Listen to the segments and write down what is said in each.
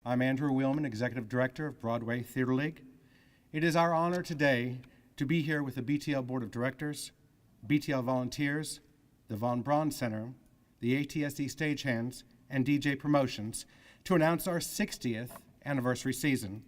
I'm Andrew Wheelman, Executive Director of Broadway Theater League. It is our honor today to be here with the BTL Board of Directors, BTL volunteers, the Von Braun Center, the ATSE Stagehands, and DJ Promotions to announce our 60th anniversary season.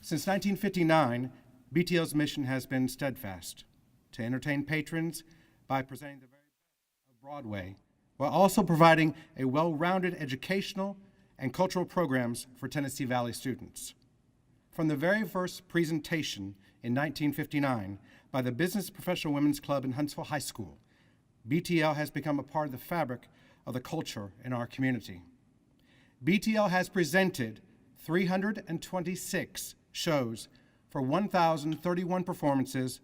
Since 1959, BTL's mission has been steadfast, to entertain patrons by presenting the very best of Broadway, while also providing a well-rounded educational and cultural programs for Tennessee Valley students. From the very first presentation in 1959 by the Business Professional Women's Club in Huntsville High School, BTL has become a part of the fabric of the culture in our community. BTL has presented 326 shows for 1,031 performances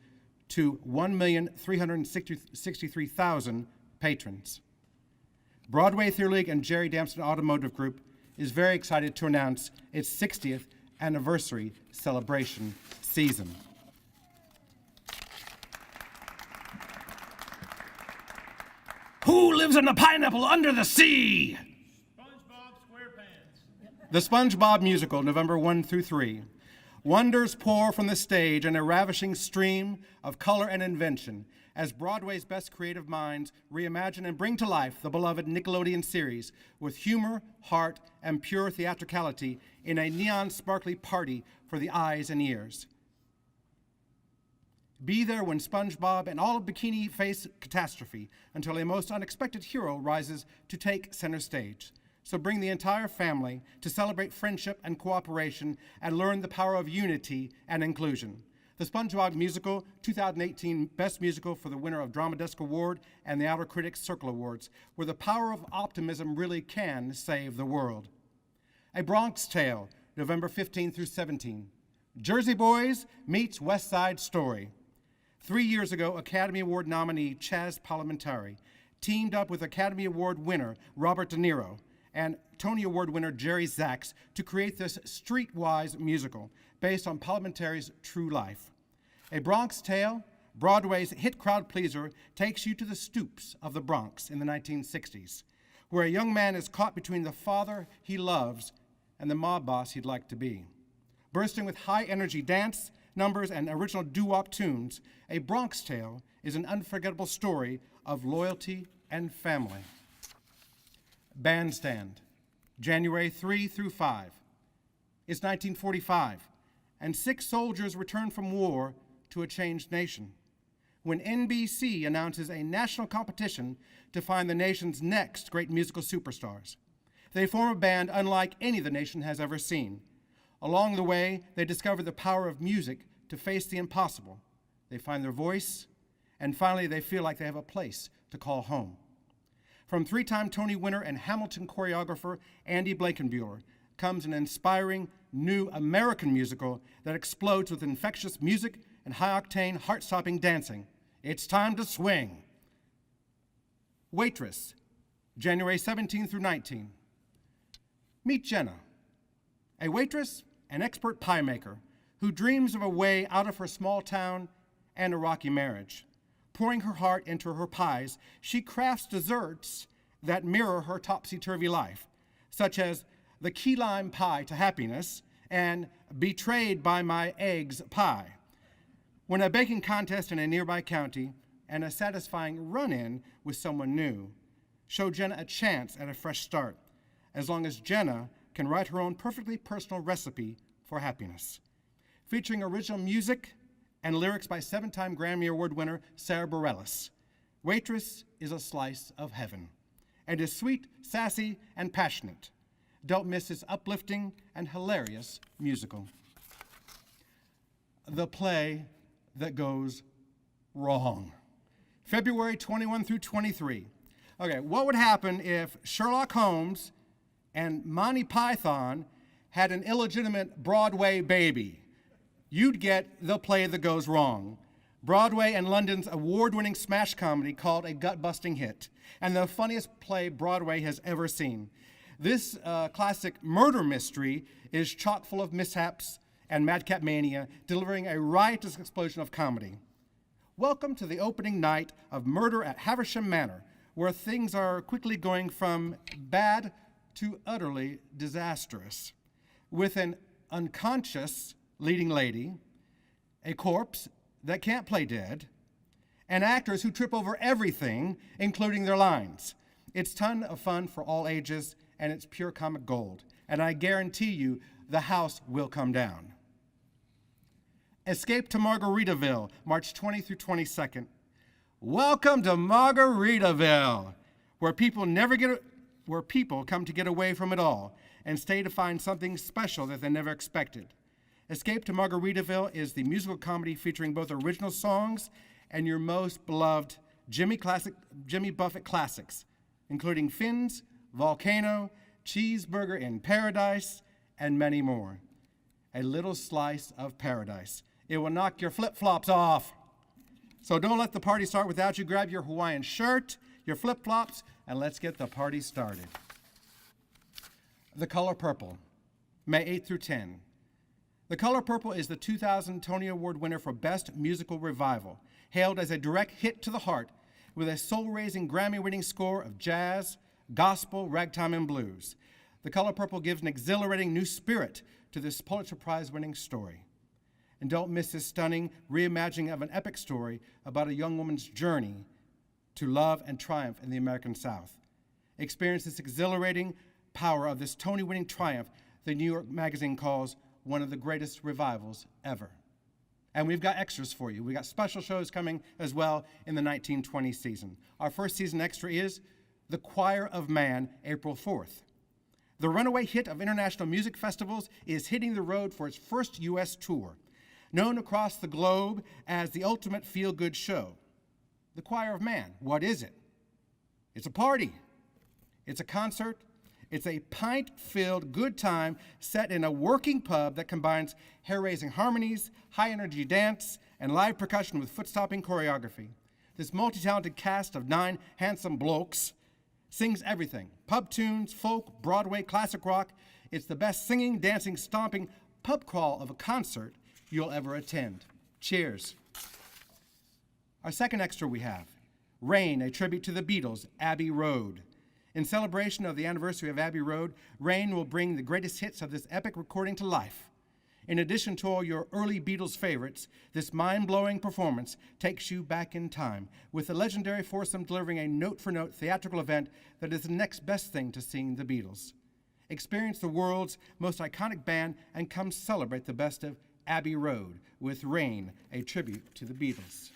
to 1,363,000 patrons. Broadway Theater League and Jerry Damson Automotive Group is very excited to announce its 60th anniversary celebration season. Who lives in a pineapple under the sea? SpongeBob SquarePants. The Spongebob musical, November 1 through 3. Wonders pour from the stage in a ravishing stream of color and invention as Broadway's best creative minds reimagine and bring to life the beloved Nickelodeon series with humor, heart, and pure theatricality in a neon sparkly party for the eyes and ears. Be there when SpongeBob and all of Bikini face catastrophe until a most unexpected hero rises to take center stage. So bring the entire family to celebrate friendship and cooperation and learn the power of unity and inclusion. The SpongeBob Musical 2018 Best Musical for the winner of Drama Desk Award and the Outer Critics Circle Awards, where the power of optimism really can save the world. A Bronx Tale, November 15 through 17. Jersey Boys meets West Side Story. 3 years ago, Academy Award nominee Chaz Palminteri teamed up with Academy Award winner Robert De Niro and Tony Award winner Jerry Zaks to create this streetwise musical based on Palminteri's true life. A Bronx Tale, Broadway's hit crowd pleaser, takes you to the stoops of the Bronx in the 1960s, where a young man is caught between the father he loves and the mob boss he'd like to be. Bursting with high-energy dance, numbers, and original doo-wop tunes, A Bronx Tale is an unforgettable story of loyalty and family. Bandstand, January 3 through 5. It's 1945, and 6 soldiers return from war to a changed nation when NBC announces a national competition to find the nation's next great musical superstars. They form a band unlike any the nation has ever seen. Along the way, they discover the power of music to face the impossible. They find their voice, and finally they feel like they have a place to call home. From 3-time Tony winner and Hamilton choreographer Andy Blankenbuehler comes an inspiring new American musical that explodes with infectious music and high-octane, heart-stopping dancing. It's time to swing. Waitress, January 17 through 19. Meet Jenna, a waitress and expert pie maker who dreams of a way out of her small town and a rocky marriage. Pouring her heart into her pies, she crafts desserts that mirror her topsy-turvy life, such as the key lime pie to happiness and betrayed by my eggs pie. When a baking contest in a nearby county and a satisfying run-in with someone new show Jenna a chance at a fresh start, as long as Jenna can write her own perfectly personal recipe for happiness. Featuring original music and lyrics by 7-time Grammy Award winner Sarah Bareilles, Waitress is a slice of heaven and is sweet, sassy, and passionate. Don't miss this uplifting and hilarious musical. The Play That Goes Wrong, February 21 through 23. Okay, what would happen if Sherlock Holmes and Monty Python had an illegitimate Broadway baby? You'd get The Play That Goes Wrong, Broadway and London's award-winning smash comedy called a gut-busting hit, and the funniest play Broadway has ever seen. This classic murder mystery is chock full of mishaps and madcap mania, delivering a riotous explosion of comedy. Welcome to the opening night of Murder at Havisham Manor, where things are quickly going from bad to utterly disastrous. with an unconscious leading lady, a corpse that can't play dead, and actors who trip over everything, including their lines. It's a ton of fun for all ages, and it's pure comic gold. And I guarantee you, the house will come down. Escape to Margaritaville, March 20 through 22nd. Welcome to Margaritaville, where people come to get away from it all and stay to find something special that they never expected. Escape to Margaritaville is the musical comedy featuring both original songs and your most beloved Jimmy Buffett classics, including Fins, Volcano, Cheeseburger in Paradise, and many more. A little slice of paradise. It will knock your flip-flops off. So don't let the party start without you. Grab your Hawaiian shirt, your flip-flops, and let's get the party started. The Color Purple, May 8 through 10. The Color Purple is the 2000 Tony Award winner for Best Musical Revival, hailed as a direct hit to the heart with a soul-raising Grammy-winning score of jazz, gospel, ragtime, and blues. The Color Purple gives an exhilarating new spirit to this Pulitzer Prize-winning story. And don't miss this stunning reimagining of an epic story about a young woman's journey to love and triumph in the American South. Experience this exhilarating power of this Tony-winning triumph the New York Magazine calls one of the greatest revivals ever. And we've got extras for you. We've got special shows coming as well in the 1920 season. Our first season extra is The Choir of Man, April 4th. The runaway hit of international music festivals is hitting the road for its first U.S. tour, known across the globe as the ultimate feel-good show. The Choir of Man, what is it? It's a party. It's a concert. It's a pint-filled good time set in a working pub that combines hair-raising harmonies, high-energy dance, and live percussion with foot-stopping choreography. This multi-talented cast of 9 handsome blokes sings everything: pub tunes, folk, Broadway, classic rock. It's the best singing, dancing, stomping pub crawl of a concert you'll ever attend. Cheers. Our second extra we have, Rain, a tribute to the Beatles, Abbey Road. In celebration of the anniversary of Abbey Road, Rain will bring the greatest hits of this epic recording to life. In addition to all your early Beatles favorites, this mind-blowing performance takes you back in time, with the legendary foursome delivering a note-for-note theatrical event that is the next best thing to seeing the Beatles. Experience the world's most iconic band and come celebrate the best of Abbey Road with Rain, a tribute to the Beatles.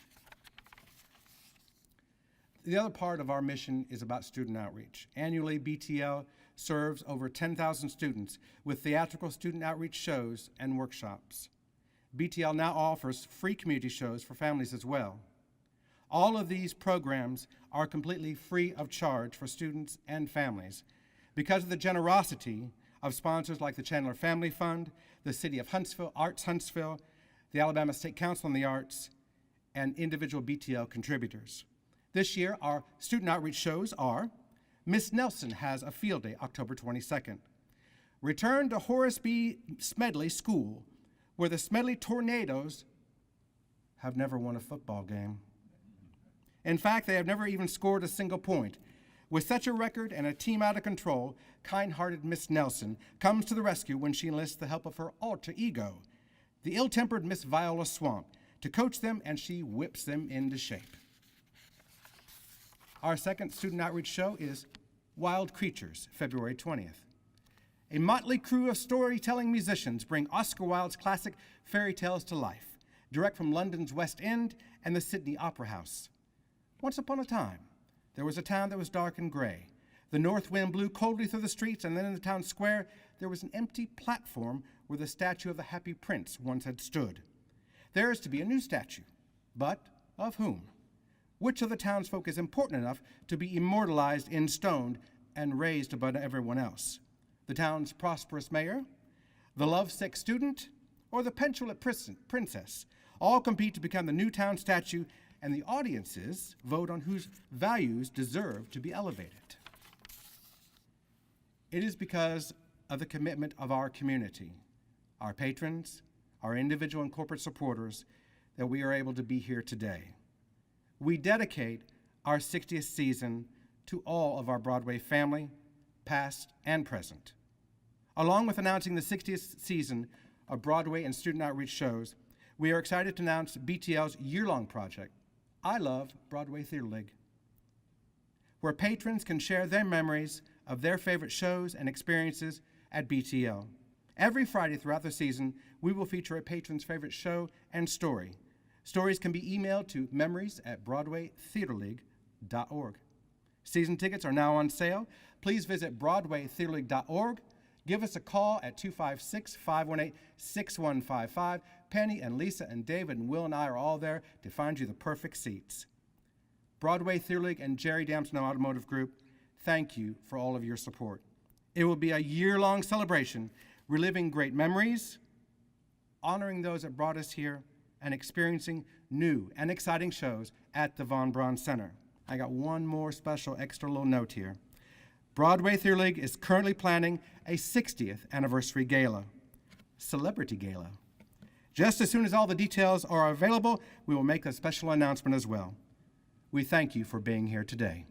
The other part of our mission is about student outreach. Annually, BTL serves over 10,000 students with theatrical student outreach shows and workshops. BTL now offers free community shows for families as well. All of these programs are completely free of charge for students and families because of the generosity of sponsors like the Chandler Family Fund, the City of Huntsville, Arts Huntsville, the Alabama State Council on the Arts, and individual BTL contributors. This year, our student outreach shows are Miss Nelson Has a Field Day, October 22nd. Return to Horace B. Smedley School, where the Smedley Tornadoes have never won a football game. In fact, they have never even scored a single point. With such a record and a team out of control, kind-hearted Miss Nelson comes to the rescue when she enlists the help of her alter ego, the ill-tempered Miss Viola Swamp, to coach them, and she whips them into shape. Our second student outreach show is Wild Creatures, February 20th. A motley crew of storytelling musicians bring Oscar Wilde's classic fairy tales to life, direct from London's West End and the Sydney Opera House. Once upon a time, there was a town that was dark and gray. The north wind blew coldly through the streets, and then in the town square, there was an empty platform where the statue of the Happy Prince once had stood. There is to be a new statue, but of whom? Which of the townsfolk is important enough to be immortalized in stone and raised above everyone else? The town's prosperous mayor, the lovesick student, or the petulant princess? All compete to become the new town statue, and the audiences vote on whose values deserve to be elevated. It is because of the commitment of our community, our patrons, our individual and corporate supporters, that we are able to be here today. We dedicate our 60th season to all of our Broadway family, past and present. Along with announcing the 60th season of Broadway and student outreach shows, we are excited to announce BTL's year-long project, I Love Broadway Theater League, where patrons can share their memories of their favorite shows and experiences at BTL. Every Friday throughout the season, we will feature a patron's favorite show and story. Stories can be emailed to memories@broadwaytheaterleague.org. Season tickets are now on sale. Please visit broadwaytheaterleague.org. Give us a call at 256-518-6155. Penny and Lisa and David and Will and I are all there to find you the perfect seats. Broadway Theater League and Jerry Damsno Automotive Group, thank you for all of your support. It will be a year-long celebration, reliving great memories, honoring those that brought us here, and experiencing new and exciting shows at the Von Braun Center. I got one more special extra little note here. Broadway Theater League is currently planning a 60th anniversary gala, celebrity gala. Just as soon as all the details are available, we will make a special announcement as well. We thank you for being here today.